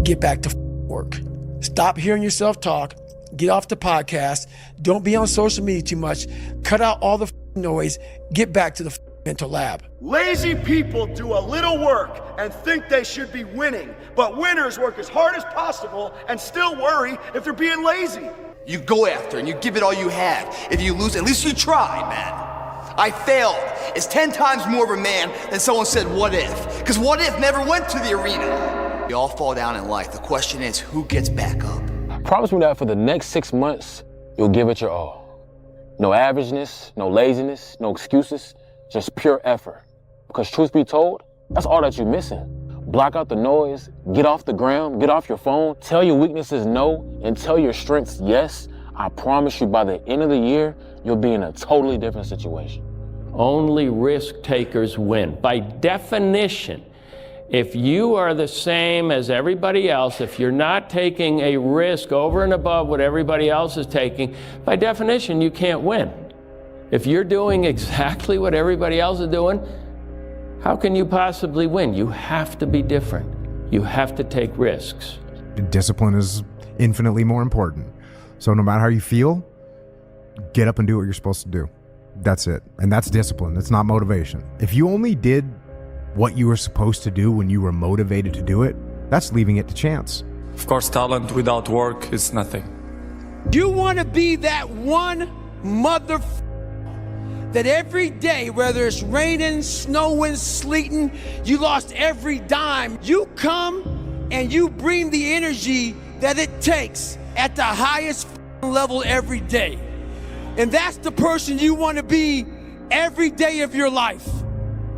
get back to work. Stop hearing yourself talk. Get off the podcast. Don't be on social media too much. Cut out all the noise. Get back to the mental lab. Lazy people do a little work and think they should be winning, but winners work as hard as possible and still worry if they're being lazy. You go after and you give it all you have. If you lose, at least you try, man. I failed. It's 10 times more of a man than someone said, what if? Because what if never went to the arena. We all fall down in life. The question is, who gets back up? Promise me that for the next 6 months, you'll give it your all. No averageness, no laziness, no excuses, just pure effort. Because truth be told, that's all that you're missing. Block out the noise, get off the ground, get off your phone, tell your weaknesses no, and tell your strengths yes. I promise you by the end of the year, you'll be in a totally different situation. Only risk takers win. By definition, if you are the same as everybody else, if you're not taking a risk over and above what everybody else is taking, by definition, you can't win. If you're doing exactly what everybody else is doing, how can you possibly win? You have to be different. You have to take risks. Discipline is infinitely more important. So no matter how you feel, get up and do what you're supposed to do. That's it. And that's discipline. It's not motivation. If you only did what you were supposed to do when you were motivated to do it, that's leaving it to chance. Of course, talent without work is nothing. You want to be that one that every day, whether it's raining, snowing, sleeting, you lost every dime. You come and you bring the energy that it takes at the highest level every day. And that's the person you want to be every day of your life.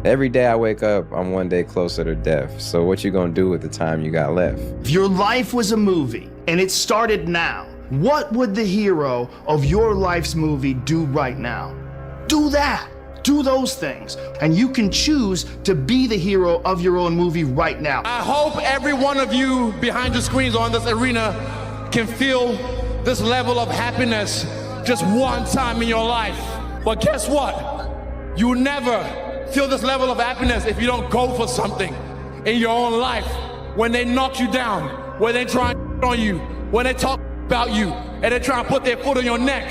Every day I wake up, I'm one day closer to death. So what you gonna do with the time you got left? If your life was a movie and it started now, what would the hero of your life's movie do right now? Do that. Do those things. And you can choose to be the hero of your own movie right now. I hope every one of you behind the screens or in this arena can feel this level of happiness just one time in your life. But guess what? You will never feel this level of happiness if you don't go for something in your own life. When they knock you down, when they try on you, when they talk about you, and they try and put their foot on your neck,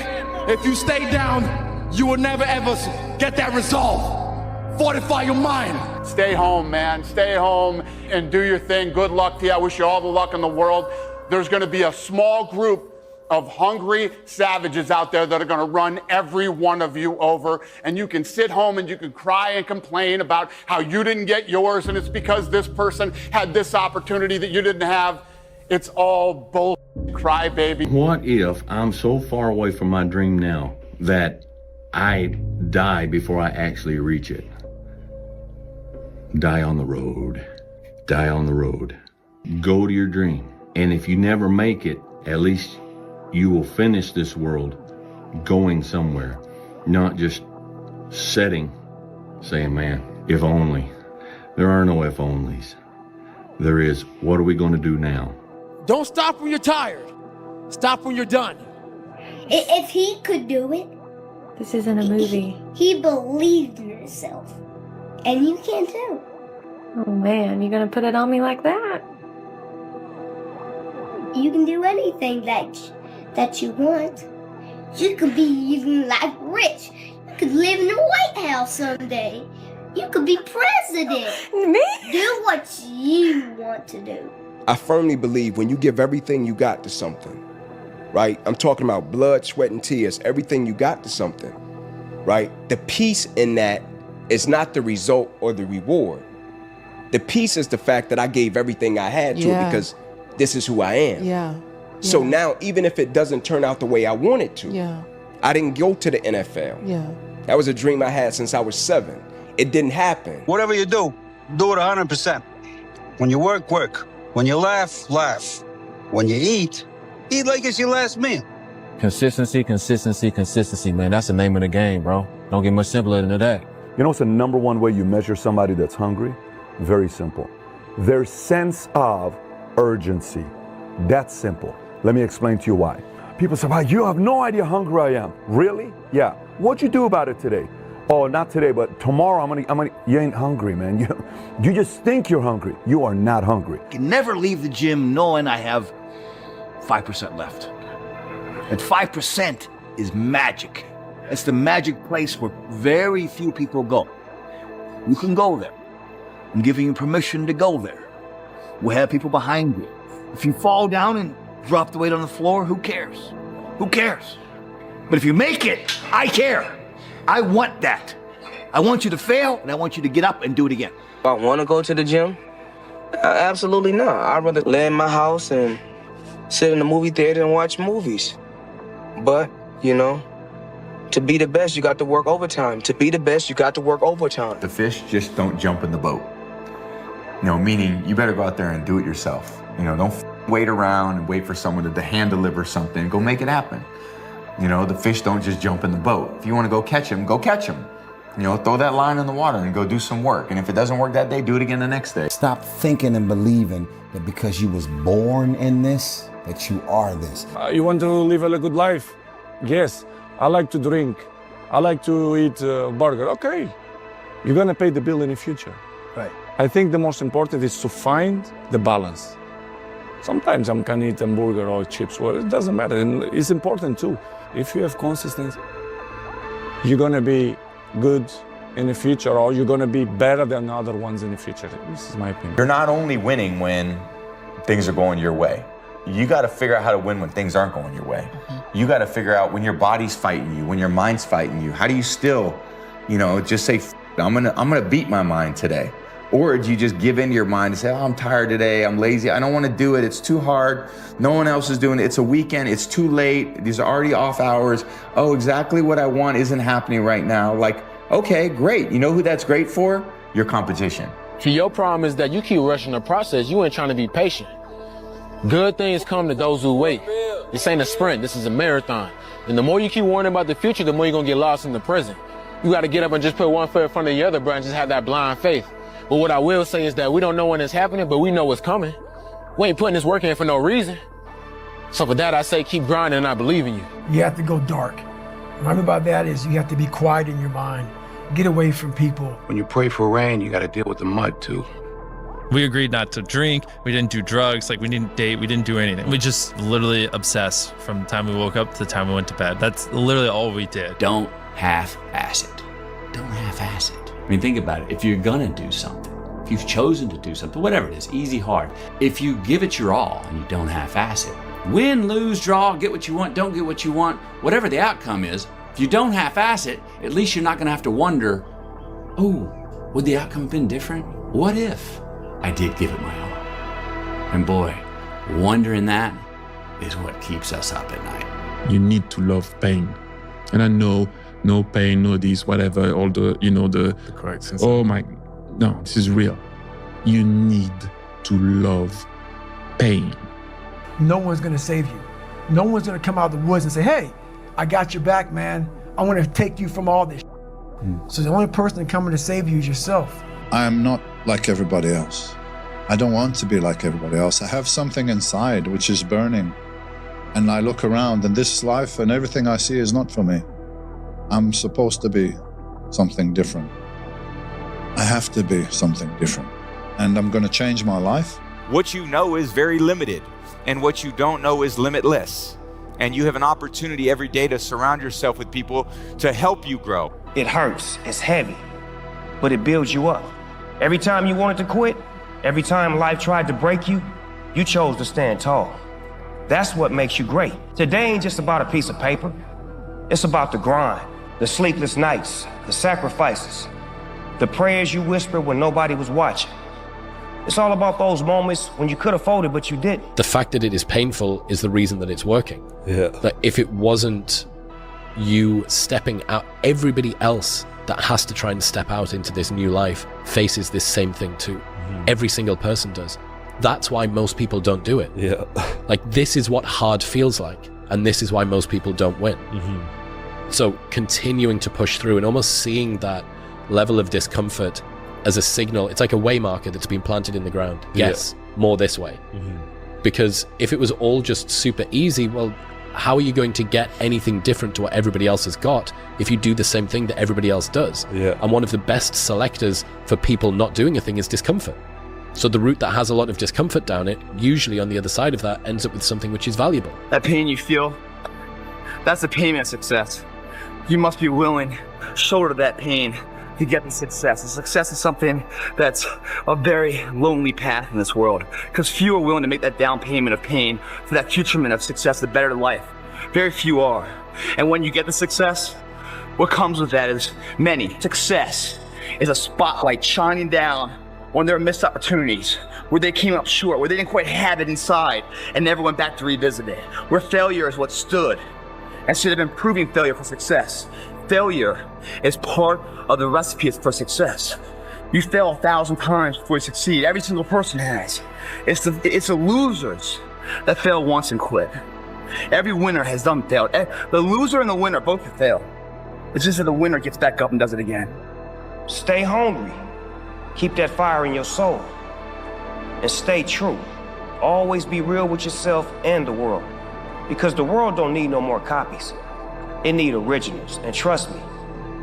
if you stay down, you will never ever get that resolve. Fortify your mind. Stay home, man. Stay home and do your thing. Good luck to you. I wish you all the luck in the world. There's going to be a small group of hungry savages out there that are going to run every one of you over. And you can sit home and you can cry and complain about how you didn't get yours and it's because this person had this opportunity that you didn't have. It's all bull crybaby. What if I'm so far away from my dream now that I die before I actually reach it? Die on the road. Die on the road. Go to your dream. And if you never make it, at least you will finish this world going somewhere, not just saying, man, if only. There are no if onlys. There is, what are we going to do now? Don't stop when you're tired. Stop when you're done. If he could do it, this isn't a movie. He believed in himself. And you can too. Oh man, you're gonna put it on me like that? You can do anything that you want. You could be even like rich. You could live in the White House someday. You could be president. Me? Do what you want to do. I firmly believe when you give everything you got to something, right? I'm talking about blood, sweat, and tears, everything you got to something, right? The peace in that is not the result or the reward. The peace is the fact that I gave everything I had to it because this is who I am. So now, even if it doesn't turn out the way I want it to, I didn't go to the NFL. That was a dream I had since I was 7. It didn't happen. Whatever you do it 100%. When you work, work. When you laugh, laugh. When you eat like it's your last meal. Consistency, consistency, consistency, man. That's the name of the game, bro. Don't get much simpler than that. You know what's the number one way you measure somebody that's hungry? Very simple. Their sense of urgency. That's simple. Let me explain to you why. People say, wow, you have no idea how hungry I am. Really? Yeah. What'd you do about it today? oh, not today, but tomorrow I'm gonna. You ain't hungry, man. You just think you're hungry. You are not hungry. I can never leave the gym knowing I have 5% left. And 5% is magic. It's the magic place where very few people go. You can go there. I'm giving you permission to go there. We'll have people behind you. If you fall down and drop the weight on the floor, who cares? Who cares? But if you make it, I care. I want that. I want you to fail, and I want you to get up and do it again. Do I want to go to the gym? Absolutely not. I'd rather lay in my house and sit in the movie theater and watch movies. But, you know, to be the best, you got to work overtime. To be the best, you got to work overtime. The fish just don't jump in the boat. You know, meaning you better go out there and do it yourself. You know, don't wait around and wait for someone to hand deliver something. Go make it happen. You know, the fish don't just jump in the boat. If you want to go catch them, go catch them. You know, throw that line in the water and go do some work. And if it doesn't work that day, do it again the next day. Stop thinking and believing that because you was born in this, that you are this. You want to live a good life? Yes. I like to drink. I like to eat burger. Okay. You're going to pay the bill in the future. Right. I think the most important is to find the balance. Sometimes I can eat a burger or chips. Well, it doesn't matter. And it's important too. If you have consistency, you're going to be good in the future, or you're going to be better than other ones in the future. This is my opinion. You're not only winning when things are going your way. You got to figure out how to win when things aren't going your way. You got to figure out when your body's fighting you, when your mind's fighting you. How do you still, you know, just say, I'm gonna beat my mind today? Or do you just give in to your mind and say, oh, I'm tired today, I'm lazy, I don't want to do it, it's too hard, no one else is doing it, it's a weekend, it's too late, these are already off hours, oh, exactly what I want isn't happening right now. Like, okay, great. You know who that's great for? Your competition. See, your problem is that you keep rushing the process. You ain't trying to be patient. Good things come to those who wait. This ain't a sprint, this is a marathon. And the more you keep worrying about the future, the more you're gonna get lost in the present. You gotta get up and just put one foot in front of the other, bro, and just have that blind faith. But what I will say is that we don't know when it's happening, but we know what's coming. We ain't putting this work in for no reason. So for that, I say keep grinding, and I believe in you. You have to go dark. What I mean by that is you have to be quiet in your mind. Get away from people. When you pray for rain, you got to deal with the mud too. We agreed not to drink. We didn't do drugs. Like, we didn't date. We didn't do anything. We just literally obsessed from the time we woke up to the time we went to bed. That's literally all we did. Don't half-ass it. Don't half-ass it. I mean, think about it. If you're gonna do something, if you've chosen to do something, whatever it is, easy, hard, if you give it your all and you don't half-ass it, win, lose, draw, get what you want, don't get what you want, whatever the outcome is, if you don't half-ass it, at least you're not gonna have to wonder, oh, would the outcome have been different? What if I did give it my all? And boy, wondering that is what keeps us up at night. You need to love pain. And I know no pain, no this, whatever, all the, you know, the correct sense. Oh my, no, this is real. You need to love pain. No one's gonna save you. No one's gonna come out of the woods and say, hey, I got your back, man. I wanna take you from all this. So the only person coming to save you is yourself. I am not like everybody else. I don't want to be like everybody else. I have something inside which is burning. And I look around and this life and everything I see is not for me. I'm supposed to be something different. I have to be something different. And I'm going to change my life. What you know is very limited, and what you don't know is limitless. And you have an opportunity every day to surround yourself with people to help you grow. It hurts, it's heavy, but it builds you up. Every time you wanted to quit, every time life tried to break you, you chose to stand tall. That's what makes you great. Today ain't just about a piece of paper. It's about the grind, the sleepless nights, the sacrifices, the prayers you whispered when nobody was watching. It's all about those moments when you could have folded, but you didn't. The fact that it is painful is the reason that it's working. Yeah. That if it wasn't you stepping out, everybody else that has to try and step out into this new life faces this same thing too. Every single person does. That's why most people don't do it. Yeah. Like, this is what hard feels like, and this is why most people don't win. So continuing to push through and almost seeing that level of discomfort as a signal, it's like a way marker that's been planted in the ground. Yes, more this way. Because if it was all just super easy, well, how are you going to get anything different to what everybody else has got if you do the same thing that everybody else does? Yeah. And one of the best selectors for people not doing a thing is discomfort. So the route that has a lot of discomfort down it, usually on the other side of that, ends up with something which is valuable. That pain you feel, that's the payment of success. You must be willing to shoulder that pain to get the success. The success is something that's a very lonely path in this world, because few are willing to make that down payment of pain for that futurement of success, the better life. Very few are. And when you get the success, what comes with that is many. Success is a spotlight shining down on their missed opportunities, where they came up short, where they didn't quite have it inside and never went back to revisit it, where failure is what stood instead of improving failure for success. Failure is part of the recipe for success. You fail 1,000 times before you succeed. Every single person has. It's the losers that fail once and quit. Every winner has failed. The loser and the winner both have failed. It's just that the winner gets back up and does it again. Stay hungry. Keep that fire in your soul. And stay true. Always be real with yourself and the world. Because the world don't need no more copies. It need originals. And trust me,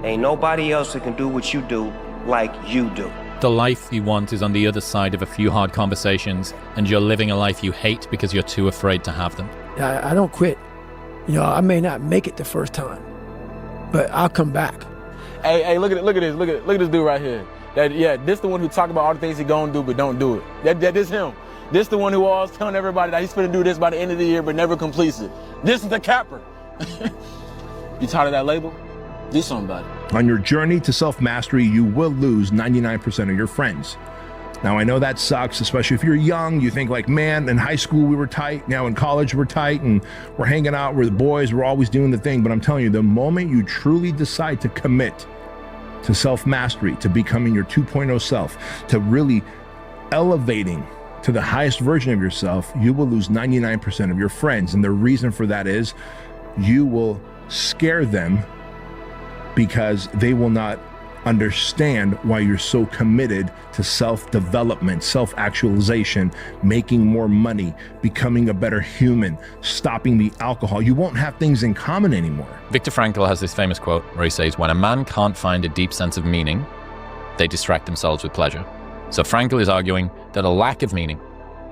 ain't nobody else that can do what you do like you do. The life you want is on the other side of a few hard conversations, and you're living a life you hate because you're too afraid to have them. I don't quit. I may not make it the first time, but I'll come back. Hey, look at this dude right here. This the one who talk about all the things he gonna do but don't do it. This him. This the one who always telling everybody that he's gonna do this by the end of the year but never completes it. This is the capper. You tired of that label? Do something about it. On your journey to self-mastery, you will lose 99% of your friends. Now, I know that sucks, especially if you're young. You think like, man, in high school we were tight. Now in college we're tight and we're hanging out. We're the boys. We're always doing the thing. But I'm telling you, the moment you truly decide to commit to self-mastery, to becoming your 2.0 self, to really elevating to the highest version of yourself, you will lose 99% of your friends. And the reason for that is you will scare them because they will not understand why you're so committed to self-development, self-actualization, making more money, becoming a better human, stopping the alcohol. You won't have things in common anymore. Viktor Frankl has this famous quote where he says, when a man can't find a deep sense of meaning, they distract themselves with pleasure. So Frankl is arguing that a lack of meaning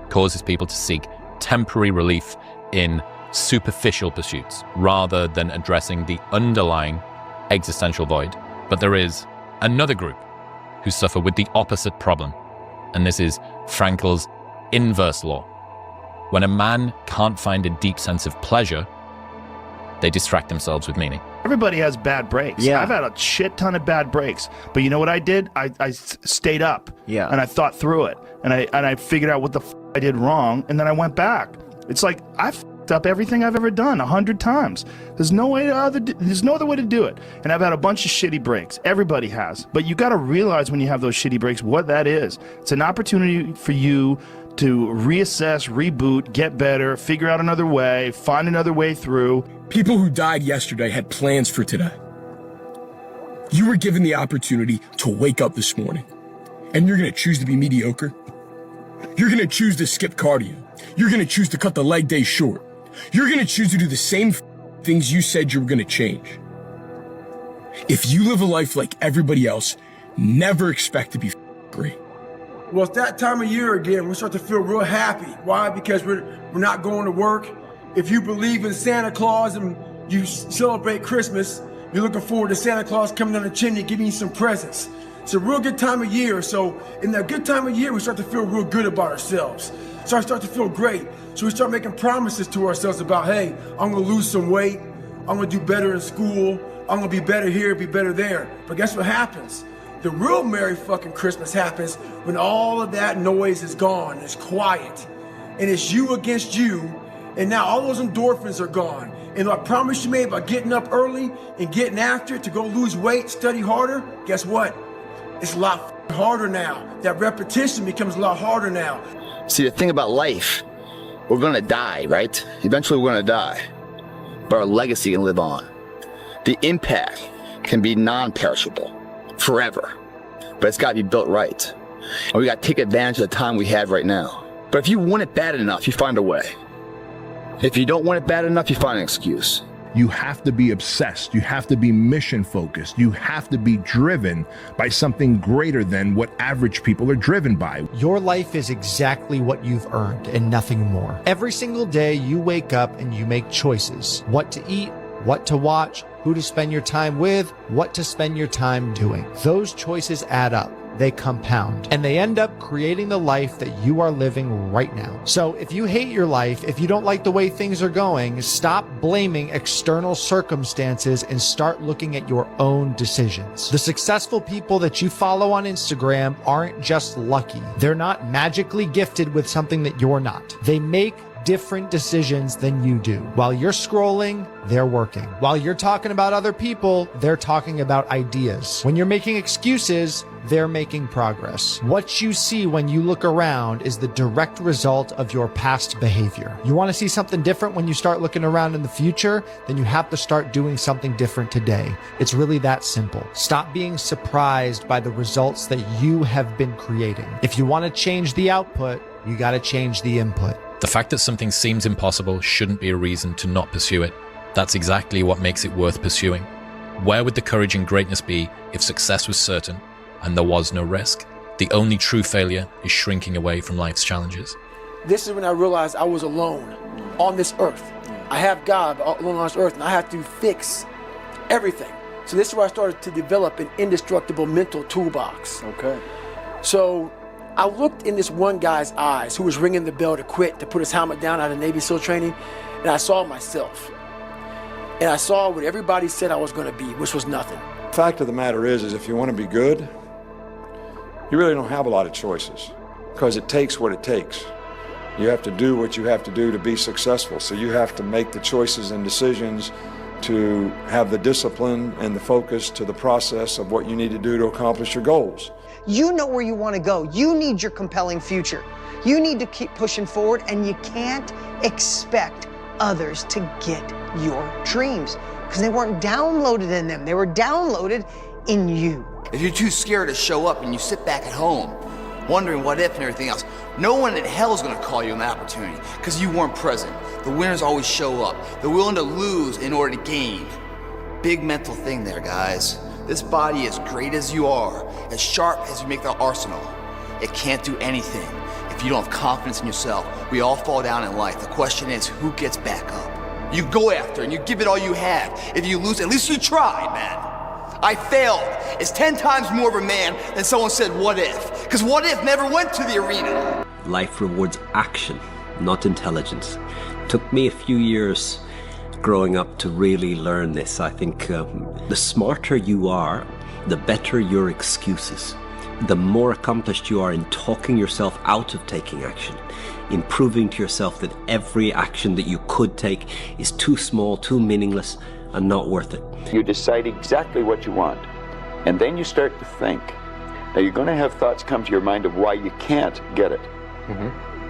causes people to seek temporary relief in superficial pursuits rather than addressing the underlying existential void. But there is another group who suffer with the opposite problem, and this is Frankl's inverse law. When a man can't find a deep sense of pleasure, they distract themselves with meaning. Everybody has bad breaks. Yeah. I've had a shit ton of bad breaks, but you know what I did? I stayed up. Yeah. And I thought through it, and I figured out what the I did wrong, and then I went back. It's like I've up everything I've ever done 100 times. There's no other way to do it. And I've had a bunch of shitty breaks. Everybody has. But you got to realize when you have those shitty breaks what that is. It's an opportunity for you to reassess, reboot, get better, figure out another way, find another way through. People who died yesterday had plans for today. You were given the opportunity to wake up this morning, and you're going to choose to be mediocre. You're going to choose to skip cardio. You're going to choose to cut the leg day short. You're going to choose to do the same things you said you were going to change. If you live a life like everybody else, never expect to be great. Well, it's that time of year again. We start to feel real happy. Why? Because we're not going to work. If you believe in Santa Claus and you celebrate Christmas, you're looking forward to Santa Claus coming down the chimney giving you some presents. It's a real good time of year. So in that good time of year, we start to feel real good about ourselves. So I start to feel great. So we start making promises to ourselves about, hey, I'm gonna lose some weight. I'm gonna do better in school. I'm gonna be better here, be better there. But guess what happens? The real Merry fucking Christmas happens when all of that noise is gone, it's quiet. And it's you against you. And now all those endorphins are gone. And that promise you made about getting up early and getting after it to go lose weight, study harder, guess what? It's a lot harder now. That repetition becomes a lot harder now. See, the thing about life, we're gonna die, right? Eventually we're gonna die, but our legacy can live on. The impact can be non-perishable, forever, but it's gotta be built right. And we gotta take advantage of the time we have right now. But if you want it bad enough, you find a way. If you don't want it bad enough, you find an excuse. You have to be obsessed. You have to be mission focused. You have to be driven by something greater than what average people are driven by. Your life is exactly what you've earned and nothing more. Every single day you wake up and you make choices. What to eat, what to watch, who to spend your time with, what to spend your time doing. Those choices add up. They compound, and they end up creating the life that you are living right now. So if you hate your life, if you don't like the way things are going, stop blaming external circumstances and start looking at your own decisions. The successful people that you follow on Instagram aren't just lucky. They're not magically gifted with something that you're not. They make different decisions than you do. While you're scrolling, they're working. While you're talking about other people, they're talking about ideas. When you're making excuses, they're making progress. What you see when you look around is the direct result of your past behavior. You want to see something different when you start looking around in the future, then you have to start doing something different today. It's really that simple. Stop being surprised by the results that you have been creating. If you want to change the output, you got to change the input. The fact that something seems impossible shouldn't be a reason to not pursue it. That's exactly what makes it worth pursuing. Where would the courage and greatness be if success was certain and there was no risk? The only true failure is shrinking away from life's challenges. This is when I realized I was alone on this earth. I have God alone on this earth, and I have to fix everything. So this is where I started to develop an indestructible mental toolbox. Okay. So I looked in this one guy's eyes who was ringing the bell to quit, to put his helmet down out of Navy SEAL training, and I saw myself. And I saw what everybody said I was going to be, which was nothing. The fact of the matter is if you want to be good, you really don't have a lot of choices, because it takes what it takes. You have to do what you have to do to be successful. So you have to make the choices and decisions to have the discipline and the focus to the process of what you need to do to accomplish your goals. You know where you want to go. You need your compelling future. You need to keep pushing forward, and you can't expect others to get your dreams because they weren't downloaded in them. They were downloaded in you. If you're too scared to show up and you sit back at home, wondering what if and everything else, no one in hell is going to call you an opportunity because you weren't present. The winners always show up. They're willing to lose in order to gain. Big mental thing there, guys. This body, as great as you are, as sharp as you make the arsenal, it can't do anything if you don't have confidence in yourself. We all fall down in life. The question is, who gets back up? You go after and you give it all you have. If you lose, at least you tried, man. I failed. It's 10 times more of a man than someone said, what if? Because what if never went to the arena. Life rewards action, not intelligence. It took me a few years growing up to really learn this. I think the smarter you are, the better your excuses. The more accomplished you are in talking yourself out of taking action, in proving to yourself that every action that you could take is too small, too meaningless, and not worth it. You decide exactly what you want, and then you start to think. Now you're going to have thoughts come to your mind of why you can't get it.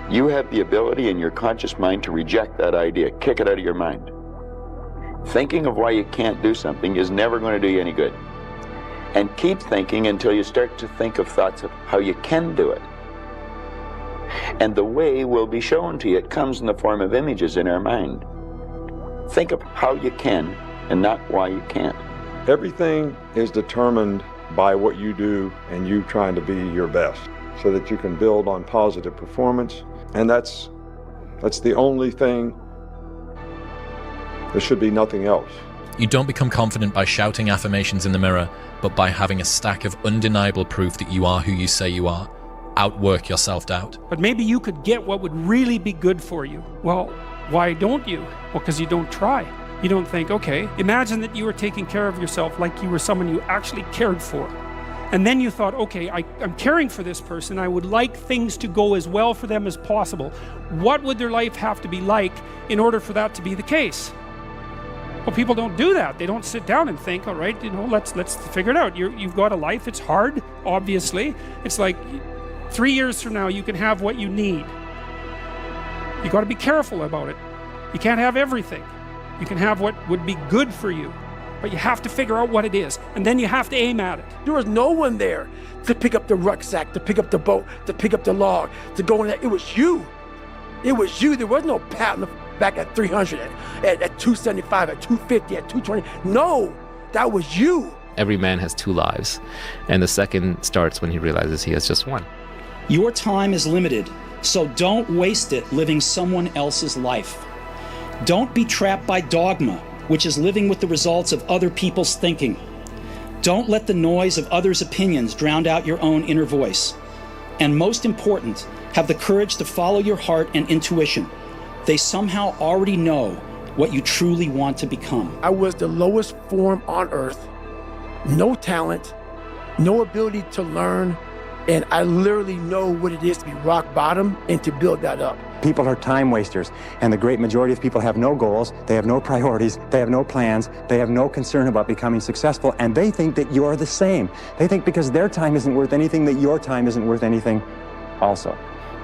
You have the ability in your conscious mind to reject that idea, kick it out of your mind. Thinking of why you can't do something is never going to do you any good. And keep thinking until you start to think of thoughts of how you can do it. And the way will be shown to you. It comes in the form of images in our mind. Think of how you can and not why you can't. Everything is determined by what you do and you trying to be your best so that you can build on positive performance. And that's the only thing. There should be nothing else. You don't become confident by shouting affirmations in the mirror, but by having a stack of undeniable proof that you are who you say you are. Outwork your self-doubt. But maybe you could get what would really be good for you. Well, why don't you? Well, because you don't try. You don't think, okay, imagine that you were taking care of yourself like you were someone you actually cared for. And then you thought, okay, I'm caring for this person. I would like things to go as well for them as possible. What would their life have to be like in order for that to be the case? Well, people don't do that. They don't sit down and think, all right, let's figure it out. You've got a life. It's hard, obviously. It's like 3 years from now, you can have what you need. You got to be careful about it. You can't have everything. You can have what would be good for you, but you have to figure out what it is, and then you have to aim at it. There was no one there to pick up the rucksack, to pick up the boat, to pick up the log, to go in there. It was you. It was you. There was no pat on the back at 300, at 275, at 250, at 220. No, that was you. Every man has two lives, and the second starts when he realizes he has just one. Your time is limited, so don't waste it living someone else's life. Don't be trapped by dogma, which is living with the results of other people's thinking. Don't let the noise of others' opinions drown out your own inner voice. And most important, have the courage to follow your heart and intuition. They somehow already know what you truly want to become. I was the lowest form on earth. No talent, no ability to learn, and I literally know what it is to be rock bottom and to build that up. People are time wasters, and the great majority of people have no goals, they have no priorities, they have no plans, they have no concern about becoming successful, and they think that you're the same. They think because their time isn't worth anything, that your time isn't worth anything also.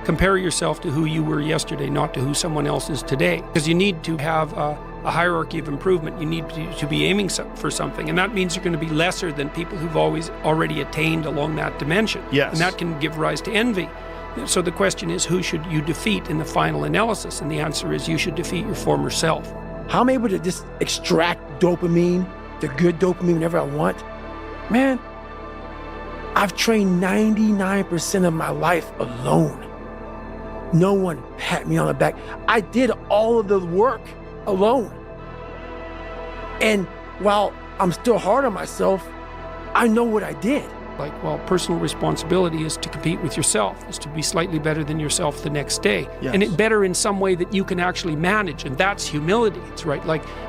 Compare yourself to who you were yesterday, not to who someone else is today. Because you need to have a hierarchy of improvement. You need to be aiming for something. And that means you're going to be lesser than people who've already attained along that dimension. Yes. And that can give rise to envy. So the question is, who should you defeat in the final analysis? And the answer is, you should defeat your former self. How I'm able to just extract dopamine, the good dopamine whenever I want. Man, I've trained 99% of my life alone. No one pat me on the back. I did all of the work alone. And while I'm still hard on myself, I know what I did. Personal responsibility is to compete with yourself, is to be slightly better than yourself the next day. Yes. And it better in some way that you can actually manage, and that's humility. It's right,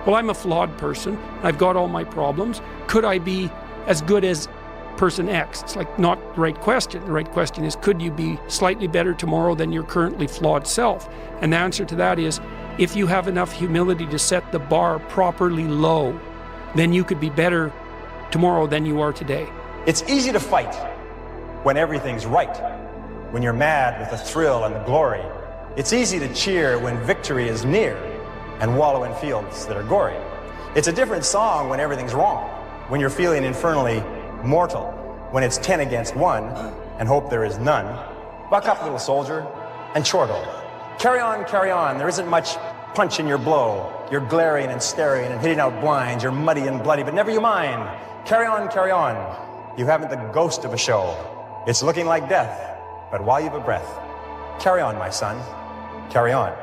I'm a flawed person, I've got all my problems. Could I be as good as person X? It's not the right question. The right question is, could you be slightly better tomorrow than your currently flawed self? And the answer to that is, if you have enough humility to set the bar properly low, then you could be better tomorrow than you are today. It's easy to fight when everything's right, when you're mad with the thrill and the glory. It's easy to cheer when victory is near and wallow in fields that are gory. It's a different song when everything's wrong, when you're feeling infernally mortal, when it's 10 against 1 and hope there is none. Buck up, little soldier, and chortle. Carry on, there isn't much punch in your blow. You're glaring and staring and hitting out blinds, you're muddy and bloody, but never you mind. Carry on. You haven't the ghost of a show. It's looking like death, but while you've a breath, carry on, my son, carry on.